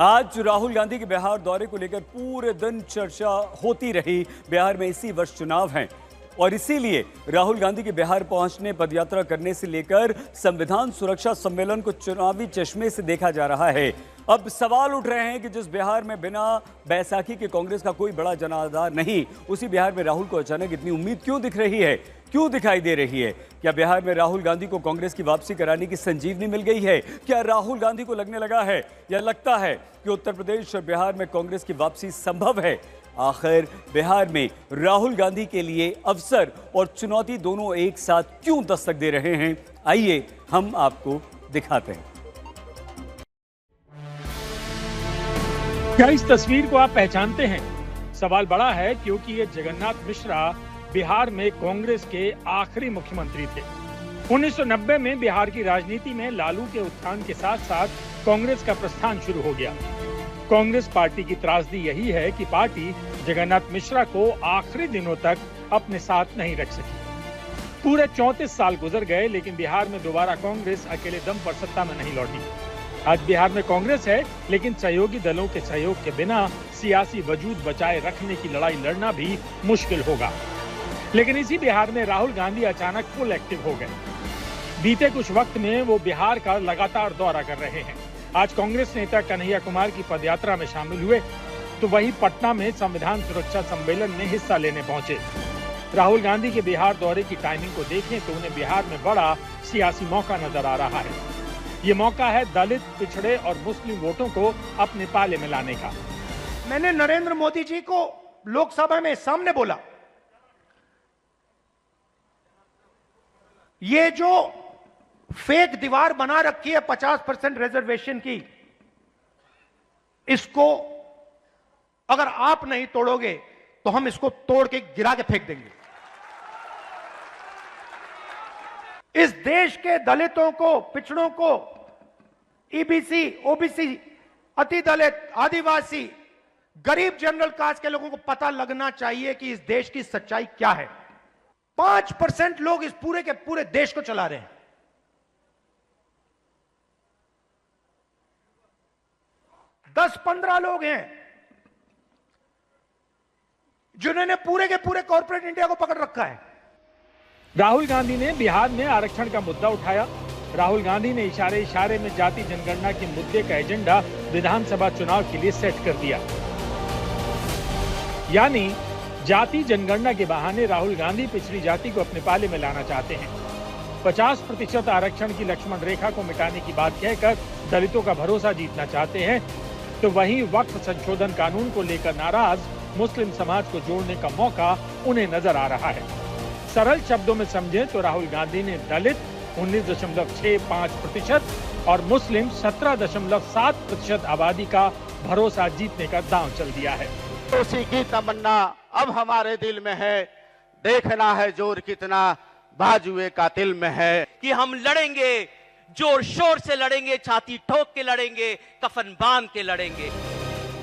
आज राहुल गांधी के बिहार दौरे को लेकर पूरे दिन चर्चा होती रही। बिहार में इसी वर्ष चुनाव हैं और इसीलिए राहुल गांधी के बिहार पहुंचने, पदयात्रा करने से लेकर संविधान सुरक्षा सम्मेलन को चुनावी चश्मे से देखा जा रहा है। अब सवाल उठ रहे हैं कि जिस बिहार में बिना बैसाखी के कांग्रेस का कोई बड़ा जनाधार नहीं, उसी बिहार में राहुल को अचानक इतनी उम्मीद क्यों दिख रही है, क्यों दिखाई दे रही है? क्या बिहार में राहुल गांधी को कांग्रेस की वापसी कराने की संजीवनी मिल गई है? क्या राहुल गांधी को लगने लगा है या लगता है कि उत्तर प्रदेश और बिहार में कांग्रेस की वापसी संभव है? आखिर बिहार में राहुल गांधी के लिए अवसर और चुनौती दोनों एक साथ क्यों दस्तक दे रहे हैं? आइए हम आपको दिखाते हैं। क्या इस तस्वीर को आप पहचानते हैं? सवाल बड़ा है क्योंकि ये जगन्नाथ मिश्रा बिहार में कांग्रेस के आखिरी मुख्यमंत्री थे। 1990 में बिहार की राजनीति में लालू के उत्थान के साथ साथ कांग्रेस का प्रस्थान शुरू हो गया। कांग्रेस पार्टी की त्रासदी यही है कि पार्टी जगन्नाथ मिश्रा को आखिरी दिनों तक अपने साथ नहीं रख सकी। पूरे 34 साल गुजर गए, लेकिन बिहार में दोबारा कांग्रेस अकेले दम पर सत्ता में नहीं लौटी। आज बिहार में कांग्रेस है, लेकिन सहयोगी दलों के सहयोग के बिना सियासी वजूद बचाए रखने की लड़ाई लड़ना भी मुश्किल होगा। लेकिन इसी बिहार में राहुल गांधी अचानक फुल एक्टिव हो गए। बीते कुछ वक्त में वो बिहार का लगातार दौरा कर रहे हैं। आज कांग्रेस नेता कन्हैया कुमार की पदयात्रा में शामिल हुए, तो वहीं पटना में संविधान सुरक्षा सम्मेलन में हिस्सा लेने पहुंचे। राहुल गांधी के बिहार दौरे की टाइमिंग को देखें तो उन्हें बिहार में बड़ा सियासी मौका नजर आ रहा है। ये मौका है दलित, पिछड़े और मुस्लिम वोटों को अपने पाले में लाने का। मैंने नरेंद्र मोदी जी को लोकसभा में सामने बोला, ये जो फेक दीवार बना रखी है 50% रिजर्वेशन की, इसको अगर आप नहीं तोड़ोगे तो हम इसको तोड़ के गिरा के फेंक देंगे। इस देश के दलितों को, पिछड़ों को, ईबीसी, ओबीसी, अति दलित, आदिवासी, गरीब जनरल कास्ट के लोगों को पता लगना चाहिए कि इस देश की सच्चाई क्या है। 5% लोग इस पूरे के पूरे देश को चला रहे हैं। 10-15 लोग हैं जिन्होंने पूरे के पूरे कॉर्पोरेट इंडिया को पकड़ रखा है। राहुल गांधी ने बिहार में आरक्षण का मुद्दा उठाया। राहुल गांधी ने इशारे इशारे में जाति जनगणना के मुद्दे का एजेंडा विधानसभा चुनाव के लिए सेट कर दिया। यानी जाति जनगणना के बहाने राहुल गांधी पिछड़ी जाति को अपने पाले में लाना चाहते हैं। 50% आरक्षण की लक्ष्मण रेखा को मिटाने की बात कहकर दलितों का भरोसा जीतना चाहते हैं, तो वहीं वक्फ संशोधन कानून को लेकर नाराज मुस्लिम समाज को जोड़ने का मौका उन्हें नजर आ रहा है। सरल शब्दों में समझें तो राहुल गांधी ने दलित 19.65% और मुस्लिम 17.7% आबादी का भरोसा जीतने का दांव चल दिया है। उसी की तमन्ना अब हमारे दिल में है, देखना है जोर कितना बाजुए का दिल में है कि हम लड़ेंगे, जोर शोर से लड़ेंगे, छाती ठोक के लड़ेंगे, कफन बांध के लड़ेंगे।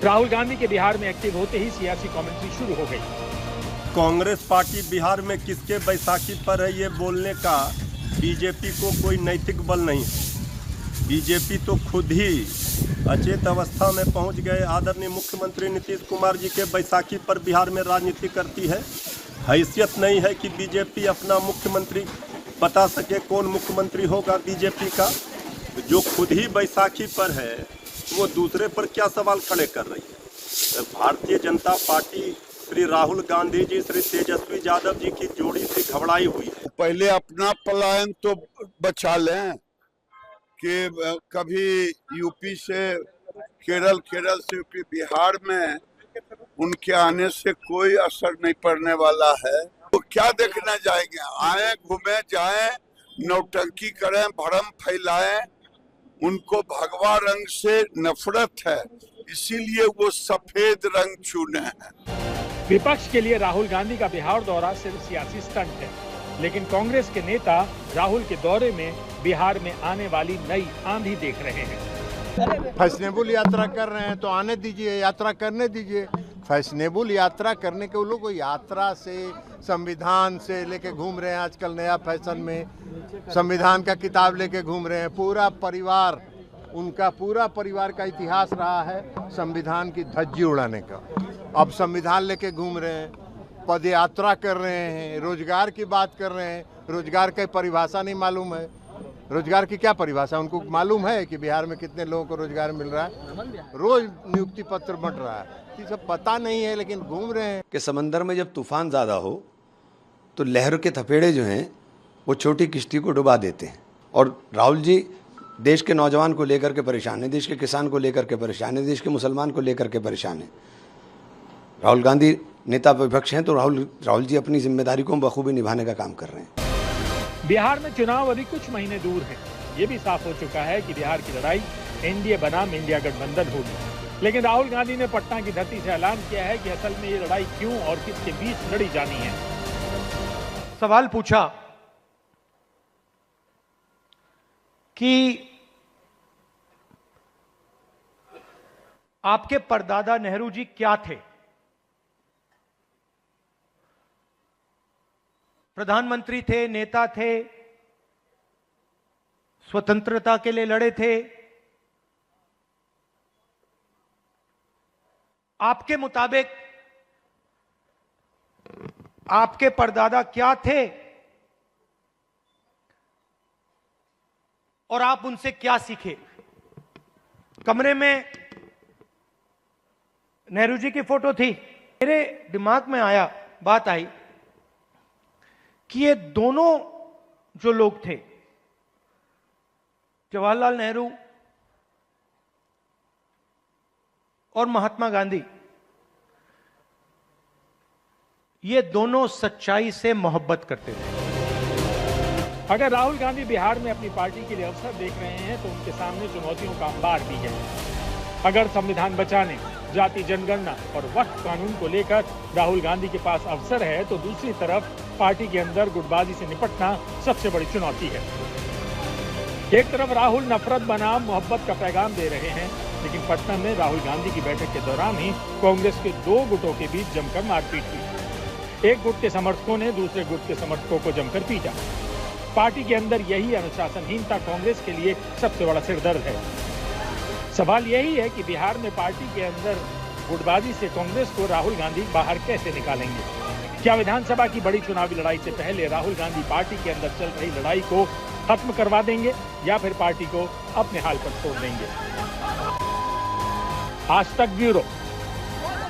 राहुल गांधी के बिहार में एक्टिव होते ही सियासी कमेंट्री शुरू हो गई। कांग्रेस पार्टी बिहार में किसके बैसाखी पर है, ये बोलने का बीजेपी को कोई नैतिक बल नहीं है। बीजेपी तो खुद ही अचेत अवस्था में पहुंच गए। आदरणीय मुख्यमंत्री नीतीश कुमार जी के बैसाखी पर बिहार में राजनीति करती है। हैसियत नहीं है कि बीजेपी अपना मुख्यमंत्री बता सके कौन मुख्यमंत्री होगा बीजेपी का। जो खुद ही बैसाखी पर है वो दूसरे पर क्या सवाल खड़े कर रही है। भारतीय जनता पार्टी श्री राहुल गांधी जी, श्री तेजस्वी यादव जी की जोड़ी से घबराई हुई है। पहले अपना पलायन तो बचा लें कि कभी यूपी से केरल, केरल से यूपी, बिहार में उनके आने से कोई असर नहीं पड़ने वाला है। तो क्या देखना जाएंगे? आए, घूमे, जाएं, नौटंकी करें, भ्रम फैलाएं। उनको भगवा रंग से नफरत है, इसीलिए वो सफेद रंग चुने हैं। विपक्ष के लिए राहुल गांधी का बिहार दौरा सिर्फ सियासी स्टंट है, लेकिन कांग्रेस के नेता राहुल के दौरे में बिहार में आने वाली नई आंधी देख रहे हैं। फैशनेबल यात्रा कर रहे हैं तो आने दीजिए, यात्रा करने दीजिए। फैशनेबल यात्रा करने के वो लोग यात्रा से, संविधान से लेके घूम रहे हैं। आजकल नया फैशन में संविधान का किताब लेके घूम रहे हैं। पूरा परिवार उनका पूरा परिवार का इतिहास रहा है संविधान की धज्जी उड़ाने का। अब संविधान लेके घूम रहे हैं, पद यात्रा कर रहे हैं, रोजगार की बात कर रहे हैं। रोजगार की परिभाषा नहीं मालूम है। रोजगार की क्या परिभाषा उनको मालूम है कि बिहार में कितने लोगों को रोजगार मिल रहा है? रोज नियुक्ति पत्र बंट रहा है, ये सब पता नहीं है, लेकिन घूम रहे हैं। कि समंदर में जब तूफान ज़्यादा हो तो लहर के थपेड़े जो हैं वो छोटी किश्ती को डुबा देते हैं। और राहुल जी देश के नौजवान को लेकर के परेशान है, देश के किसान को लेकर के परेशान है, देश के मुसलमान को लेकर के परेशान है। राहुल गांधी नेता विपक्ष हैं तो राहुल जी अपनी जिम्मेदारी को बखूबी निभाने का काम कर रहे हैं। बिहार में चुनाव अभी कुछ महीने दूर है। ये भी साफ हो चुका है कि बिहार की लड़ाई एनडीए बनाम इंडिया गठबंधन होगी। लेकिन राहुल गांधी ने पटना की धरती से ऐलान किया है कि असल में ये लड़ाई क्यों और किसके बीच लड़ी जानी है। सवाल पूछा कि आपके परदादा नेहरू जी क्या थे? प्रधानमंत्री थे, नेता थे, स्वतंत्रता के लिए लड़े थे। आपके मुताबिक आपके परदादा क्या थे और आप उनसे क्या सीखे? कमरे में नेहरू जी की फोटो थी। मेरे दिमाग में बात आई कि ये दोनों जो लोग थे, जवाहरलाल नेहरू और महात्मा गांधी, ये दोनों सच्चाई से मोहब्बत करते थे। अगर राहुल गांधी बिहार में अपनी पार्टी के लिए अवसर देख रहे हैं तो उनके सामने चुनौतियों का अंबार भी है। अगर संविधान बचाने, जाति जनगणना और वक्फ कानून को लेकर राहुल गांधी के पास अवसर है तो दूसरी तरफ पार्टी के अंदर गुटबाजी से निपटना सबसे बड़ी चुनौती है। एक तरफ राहुल नफरत बनाम मोहब्बत का पैगाम दे रहे हैं, लेकिन पटना में राहुल गांधी की बैठक के दौरान ही कांग्रेस के दो गुटों के बीच जमकर मारपीट हुई। एक गुट के समर्थकों ने दूसरे गुट के समर्थकों को जमकर पीटा। पार्टी के अंदर यही अनुशासनहीनता कांग्रेस के लिए सबसे बड़ा सिरदर्द है। सवाल यही है कि बिहार में पार्टी के अंदर गुटबाजी से कांग्रेस को राहुल गांधी बाहर कैसे निकालेंगे? क्या विधानसभा की बड़ी चुनावी लड़ाई से पहले राहुल गांधी पार्टी के अंदर चल रही लड़ाई को खत्म करवा देंगे या फिर पार्टी को अपने हाल पर छोड़ देंगे? आज तक ब्यूरो।